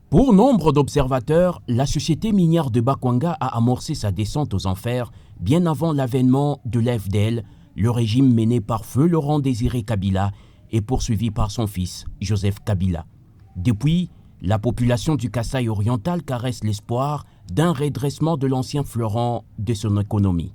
Pour nombre d'observateurs, la société minière de Bakwanga a amorcé sa descente aux enfers bien avant l'avènement de l'FDL, le régime mené par feu Laurent-Désiré Kabila et poursuivi par son fils, Joseph Kabila. Depuis, la population du Kasaï oriental caresse l'espoir d'un redressement de l'ancien fleuron de son économie.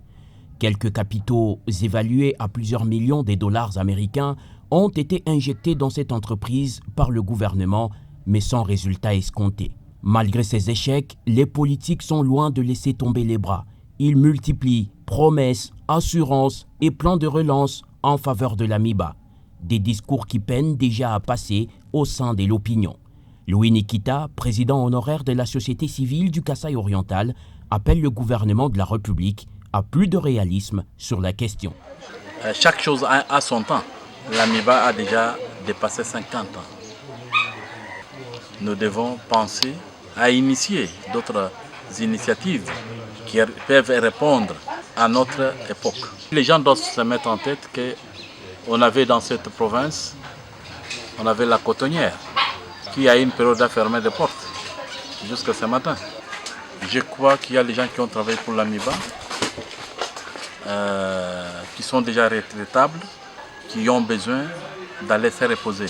Quelques capitaux évalués à plusieurs millions de dollars américains ont été injectés dans cette entreprise par le gouvernement, mais sans résultat escompté. Malgré ces échecs, les politiques sont loin de laisser tomber les bras. Ils multiplient promesses, assurances et plans de relance en faveur de l'AMIBA. Des discours qui peinent déjà à passer au sein de l'opinion. Louis Nikita, président honoraire de la société civile du Kasaï oriental, appelle le gouvernement de la République à plus de réalisme sur la question. Chaque chose a son temps. L'AMIBA a déjà dépassé 50 ans. Nous devons penser à initier d'autres initiatives qui peuvent répondre à notre époque. Les gens doivent se mettre en tête qu'on avait dans cette province, on avait la cotonnière qui a une période à fermer des portes jusqu'à ce matin. Je crois qu'il y a des gens qui ont travaillé pour l'AMIBA, qui sont déjà retraitables, qui ont besoin d'aller se reposer.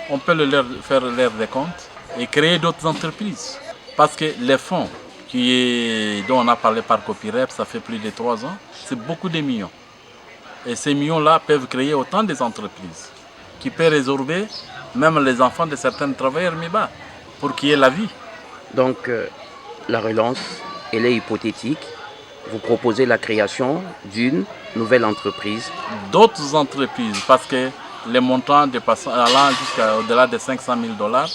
On peut faire leur décompte et créer d'autres entreprises. Parce que les fonds dont on a parlé par Copyrep, ça fait plus de 3 ans, c'est beaucoup de millions. Et ces millions-là peuvent créer autant d'entreprises qui peuvent résorber même les enfants de certains travailleurs MIBA pour qu'il y ait la vie. Donc la relance, elle est hypothétique. Vous proposez la création d'une nouvelle entreprise. D'autres entreprises, parce que les montants allant jusqu'à au-delà de 500 000 dollars,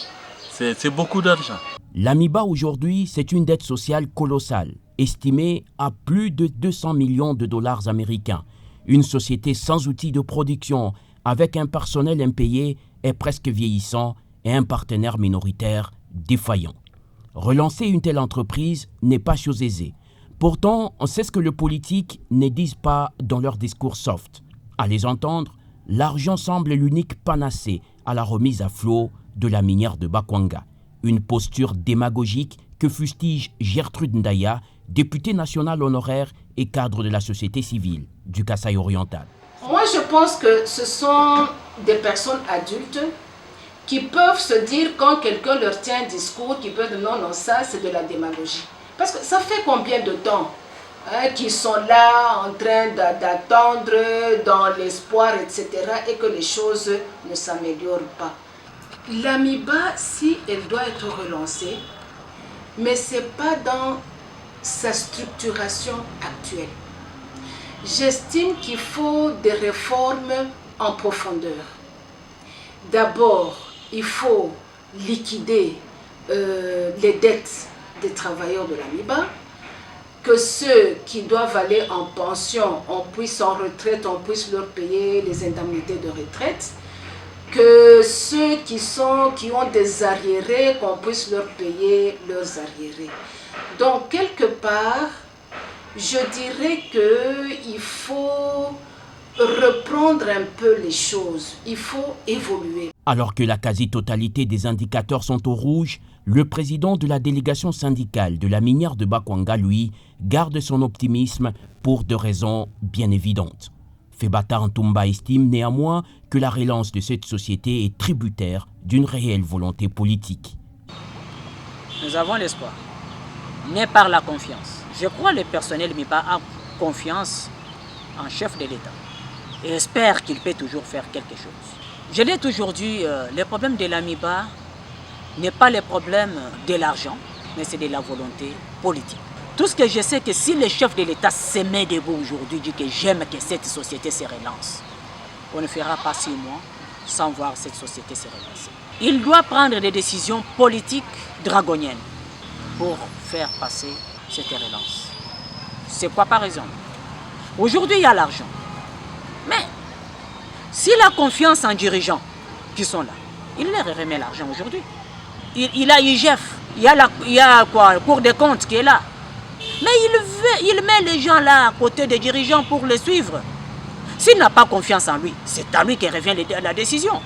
c'est beaucoup d'argent. L'AMIBA aujourd'hui, c'est une dette sociale colossale, estimée à plus de 200 millions de dollars américains. Une société sans outils de production, avec un personnel impayé et presque vieillissant et un partenaire minoritaire défaillant. Relancer une telle entreprise n'est pas chose aisée. Pourtant, on sait ce que les politiques ne disent pas dans leurs discours soft. À les entendre, l'argent semble l'unique panacée à la remise à flot de la minière de Bakwanga. Une posture démagogique que fustige Gertrude Ndaya, députée nationale honoraire et cadre de la société civile du Kasaï oriental. Moi, je pense que ce sont des personnes adultes qui peuvent se dire, quand quelqu'un leur tient un discours, qui peuvent dire non, ça c'est de la démagogie. Parce que ça fait combien de temps qu'ils sont là en train d'attendre dans l'espoir, etc. et que les choses ne s'améliorent pas. L'AMIBA, si elle doit être relancée, mais ce n'est pas dans sa structuration actuelle. J'estime qu'il faut des réformes en profondeur. D'abord, il faut liquider les dettes des travailleurs de l'AMIBA, que ceux qui doivent aller en pension, on puisse en retraite, on puisse leur payer les indemnités de retraite, que ceux qui ont des arriérés, qu'on puisse leur payer leurs arriérés. Donc, quelque part, je dirais qu'il faut reprendre un peu les choses, il faut évoluer. Alors que la quasi-totalité des indicateurs sont au rouge, le président de la délégation syndicale de la minière de Bakwanga, lui, garde son optimisme pour 2 raisons bien évidentes. Febata Ntumba estime néanmoins que la relance de cette société est tributaire d'une réelle volonté politique. Nous avons l'espoir, né par la confiance. Je crois que le personnel MIBA a confiance en chef de l'État et espère qu'il peut toujours faire quelque chose. Je l'ai toujours dit, le problème de l'AMIBA n'est pas le problème de l'argent, mais c'est de la volonté politique. Tout ce que je sais, que si le chef de l'État se met debout aujourd'hui, dit que j'aime que cette société se relance, on ne fera pas 6 mois sans voir cette société se relancer. Il doit prendre des décisions politiques draconiennes pour faire passer cette relance. C'est quoi par exemple? Aujourd'hui, il y a l'argent. Mais s'il a confiance en dirigeants qui sont là, il leur remet l'argent aujourd'hui. Il a IGF, il y a quoi, Cour des comptes qui est là. Mais il met les gens là à côté des dirigeants pour les suivre. S'il n'a pas confiance en lui, c'est à lui que revient la décision.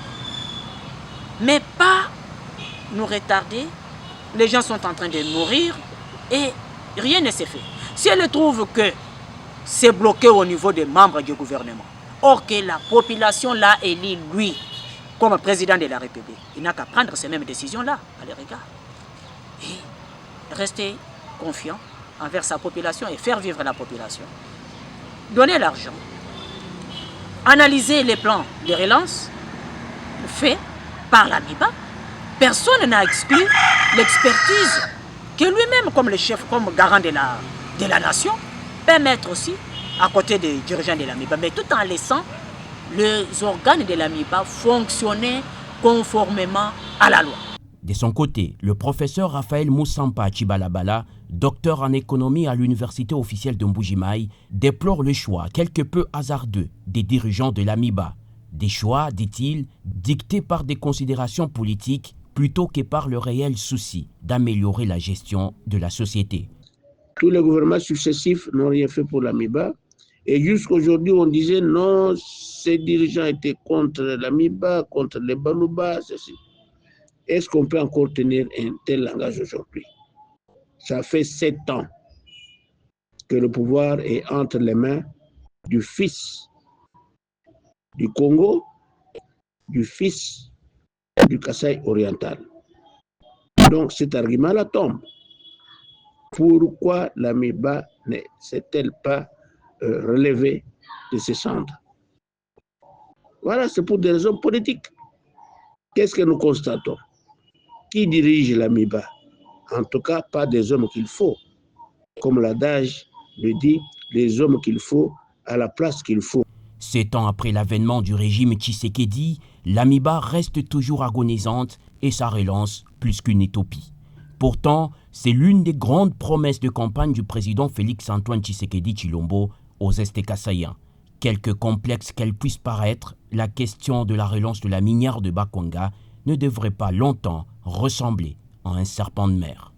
Mais pas nous retarder les gens sont en train de mourir et rien ne s'est fait. Si elle trouve que c'est bloqué au niveau des membres du gouvernement, or que la population l'a élu lui comme président de la République, il n'a qu'à prendre ces mêmes décisions-là à l'égard. Et rester confiant envers sa population et faire vivre la population. Donner l'argent. Analyser les plans de relance faits par l'AMIBA. Personne n'a exclu l'expertise que lui-même, comme le chef, comme garant de la nation, peut mettre aussi à côté des dirigeants de l'AMIBA, mais tout en laissant les organes de l'AMIBA fonctionner conformément à la loi. De son côté, le professeur Raphaël Moussampa Chibalabala, docteur en économie à l'université officielle de Mbujimaï, déplore le choix quelque peu hasardeux des dirigeants de l'AMIBA. Des choix, dit-il, dictés par des considérations politiques plutôt que par le réel souci d'améliorer la gestion de la société. Tous les gouvernements successifs n'ont rien fait pour l'AMIBA. Et jusqu'aujourd'hui, on disait non, ces dirigeants étaient contre l'AMIBA, contre les Balouba, ceci. Est-ce qu'on peut encore tenir un tel langage aujourd'hui? Ça fait 7 ans que le pouvoir est entre les mains du fils du Congo, du fils du Kasaï oriental. Donc cet argument-là tombe. Pourquoi l'AMIBA ne s'est-elle pas relevée de ses cendres? Voilà, c'est pour des raisons politiques. Qu'est-ce que nous constatons? Qui dirige l'AMIBA? En tout cas, pas des hommes qu'il faut. Comme l'adage le dit, les hommes qu'il faut à la place qu'il faut. 7 ans après l'avènement du régime Tshisekedi, l'AMIBA reste toujours agonisante et sa relance plus qu'une utopie. Pourtant, c'est l'une des grandes promesses de campagne du président Félix-Antoine Tshisekedi Tshilombo aux Est Kassaïens. Quelque complexe qu'elle puisse paraître, la question de la relance de la minière de Bakwanga ne devrait pas longtemps ressembler à un serpent de mer.